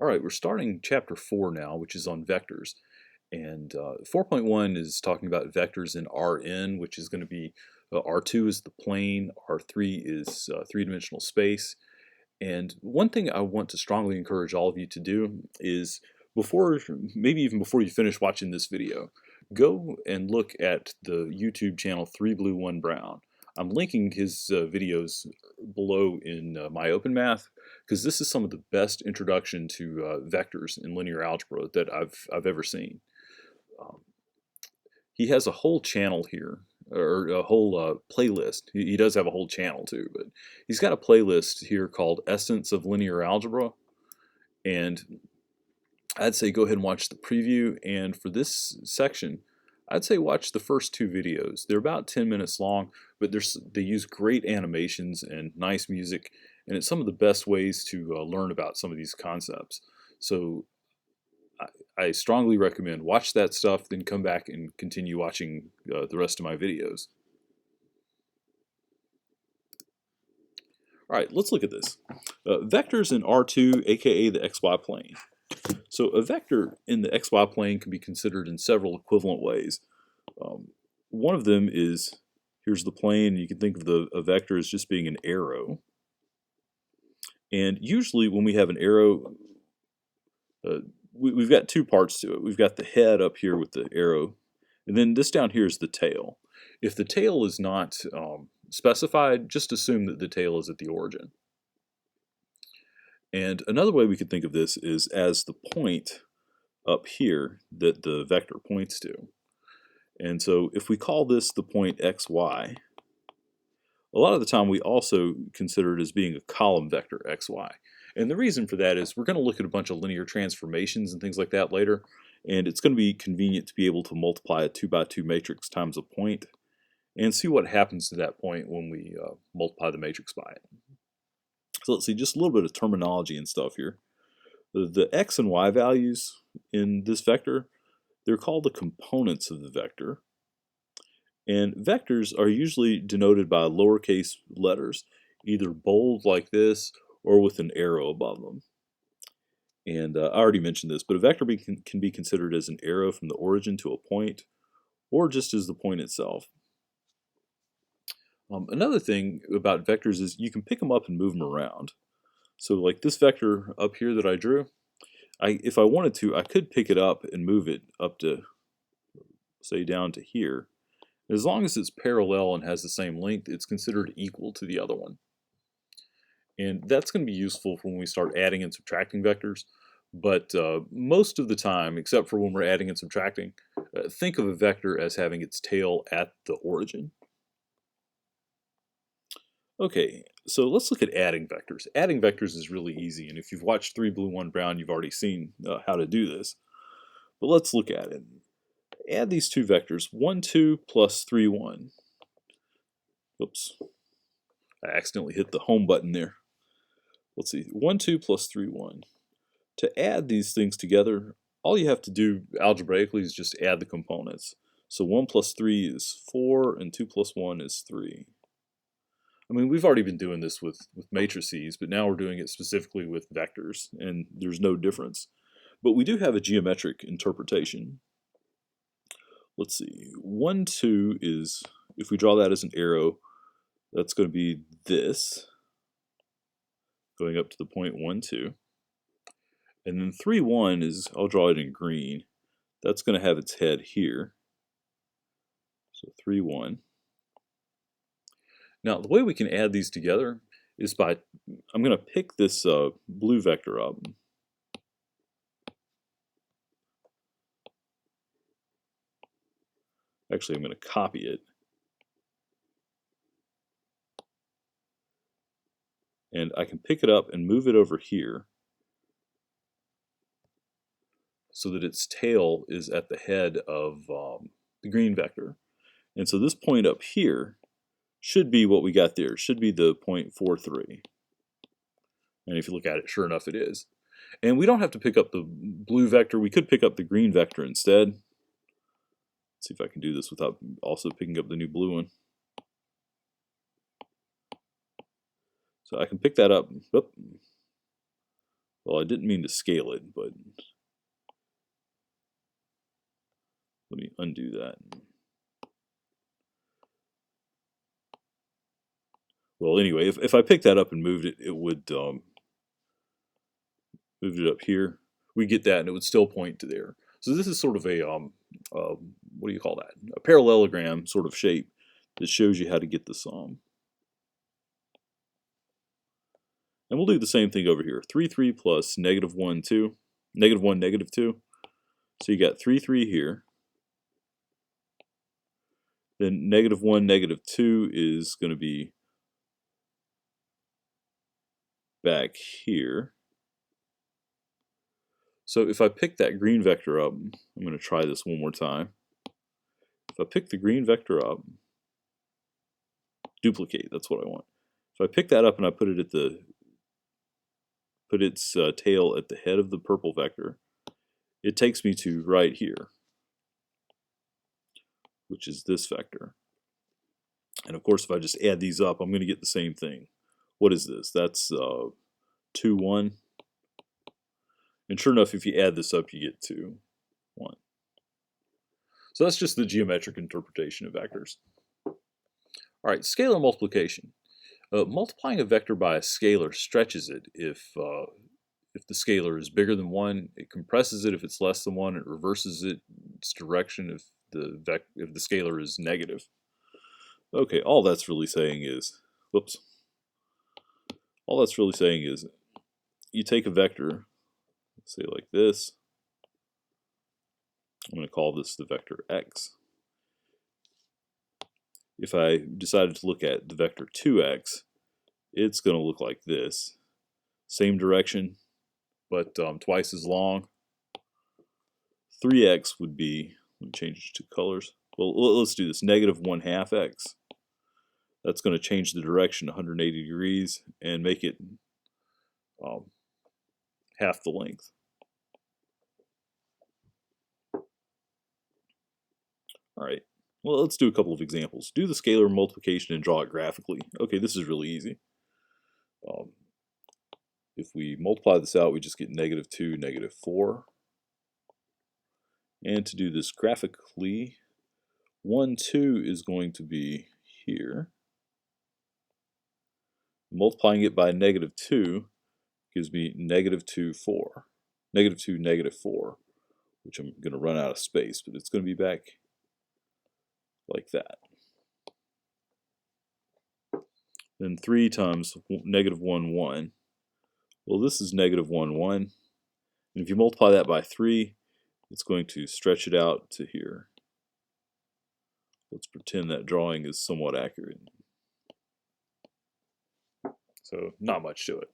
All right, we're starting chapter 4 now, which is on vectors. And 4.1 is talking about vectors in Rn, which is going to be R2 is the plane, R3 is three-dimensional space. And one thing I want to strongly encourage all of you to do is maybe even before you finish watching this video, go and look at the YouTube channel 3 Blue 1 Brown. I'm linking his videos below in my open math because this is some of the best introduction to vectors in linear algebra that I've ever seen. Um, he has a whole channel here, or a whole playlist. He does have a whole channel too, but he's got a playlist here called Essence of Linear Algebra, and I'd say go ahead and watch the preview, and for this section, I'd say watch the first two videos. They're about 10 minutes long, but they use great animations and nice music, and it's some of the best ways to learn about some of these concepts. So I strongly recommend watch that stuff, then come back and continue watching the rest of my videos. All right, let's look at this. Vectors in R2, aka the xy plane. So a vector in the xy plane can be considered in several equivalent ways. One of them is, here's the plane, you can think of a vector as just being an arrow. And usually when we have an arrow, we've got two parts to it. We've got the head up here with the arrow, and then this down here is the tail. If the tail is not specified, just assume that the tail is at the origin. And another way we could think of this is as the point up here that the vector points to. And so if we call this the point xy, a lot of the time we also consider it as being a column vector xy. And the reason for that is we're going to look at a bunch of linear transformations and things like that later, and it's going to be convenient to be able to multiply a 2x2 matrix times a point and see what happens to that point when we multiply the matrix by it. So let's see, just a little bit of terminology and stuff here. The x and y values in this vector, they're called the components of the vector. And vectors are usually denoted by lowercase letters, either bold like this or with an arrow above them. And I already mentioned this, but a vector can be considered as an arrow from the origin to a point, or just as the point itself. Another thing about vectors is you can pick them up and move them around. So like this vector up here that I drew, if I wanted to, I could pick it up and move it up to, say, down to here. As long as it's parallel and has the same length, it's considered equal to the other one. And that's going to be useful for when we start adding and subtracting vectors. But most of the time, except for when we're adding and subtracting, think of a vector as having its tail at the origin. Okay, so let's look at adding vectors. Adding vectors is really easy, and if you've watched 3 Blue 1 Brown, you've already seen how to do this. But let's look at it. Add these two vectors, 1, 2 plus 3, 1. Oops, I accidentally hit the home button there. Let's see, 1, 2 plus 3, 1. To add these things together, all you have to do algebraically is just add the components. So 1 plus 3 is 4, and 2 plus 1 is 3. I mean, we've already been doing this with matrices, but now we're doing it specifically with vectors, and there's no difference. But we do have a geometric interpretation. Let's see, 1, 2 is, if we draw that as an arrow, that's going to be this, going up to the point 1, 2. And then 3, 1 is, I'll draw it in green, that's going to have its head here. So 3, 1. Now, the way we can add these together is by, I'm going to pick this blue vector up. Actually, I'm going to copy it. And I can pick it up and move it over here so that its tail is at the head of the green vector. And so this point up here should be what we got there. It should be the point 4, 3. And if you look at it, sure enough, it is. And we don't have to pick up the blue vector. We could pick up the green vector instead. Let's see if I can do this without also picking up the new blue one. So I can pick that up. Oop. well, I didn't mean to scale it, but let me undo that. Well, anyway, if I picked that up and moved it, it would moved it up here. We get that, and it would still point to there. So this is sort of a what do you call that? A parallelogram sort of shape that shows you how to get the sum. And we'll do the same thing over here. 3, 3 plus negative 1, 2. Negative 1, negative 2. So you got 3, 3 here. Then negative 1, negative 2 is going to be back here. So if I pick that green vector up, I'm going to try this one more time. If I pick the green vector up, duplicate, that's what I want. If I pick that up and I put it at its tail at the head of the purple vector, it takes me to right here, which is this vector. And of course, if I just add these up, I'm going to get the same thing. What is this? That's 2, 1. And sure enough, if you add this up, you get 2, 1. So that's just the geometric interpretation of vectors. All right, scalar multiplication. Multiplying a vector by a scalar stretches it if the scalar is bigger than 1. It compresses it if it's less than 1. It reverses its direction if the scalar is negative. Okay, all that's really saying is, whoops. All that's really saying is, you take a vector, say like this. I'm going to call this the vector x. If I decided to look at the vector 2x, it's going to look like this. Same direction, but twice as long. 3x would be, let me change it to colors. Well, let's do this, negative 1/2 x. That's going to change the direction 180 degrees and make it half the length. All right, well, let's do a couple of examples. Do the scalar multiplication and draw it graphically. Okay, this is really easy. If we multiply this out, we just get negative 2, negative 4. And to do this graphically, 1, 2 is going to be here. Multiplying it by negative 2 gives me negative 2, 4. Negative 2, negative 4, which I'm going to run out of space, but it's going to be back like that. Then 3 times negative 1, 1. Well, this is negative 1, 1. And if you multiply that by 3, it's going to stretch it out to here. Let's pretend that drawing is somewhat accurate. So not much to it.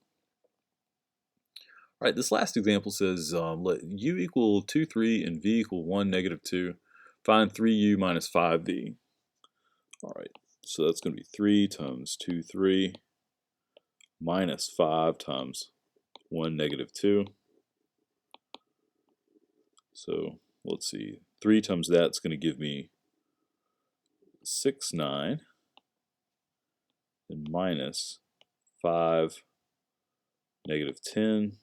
All right, this last example says let u equal 2, 3 and v equal 1, negative 2. Find 3u minus 5v. All right, so that's going to be 3 times 2, 3 minus 5 times 1, negative 2. So let's see, 3 times that's going to give me 6, 9, and minus 5, negative 10.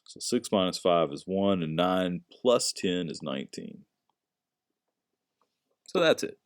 So 6 minus 5 is 1, and 9 plus 10 is 19. So that's it.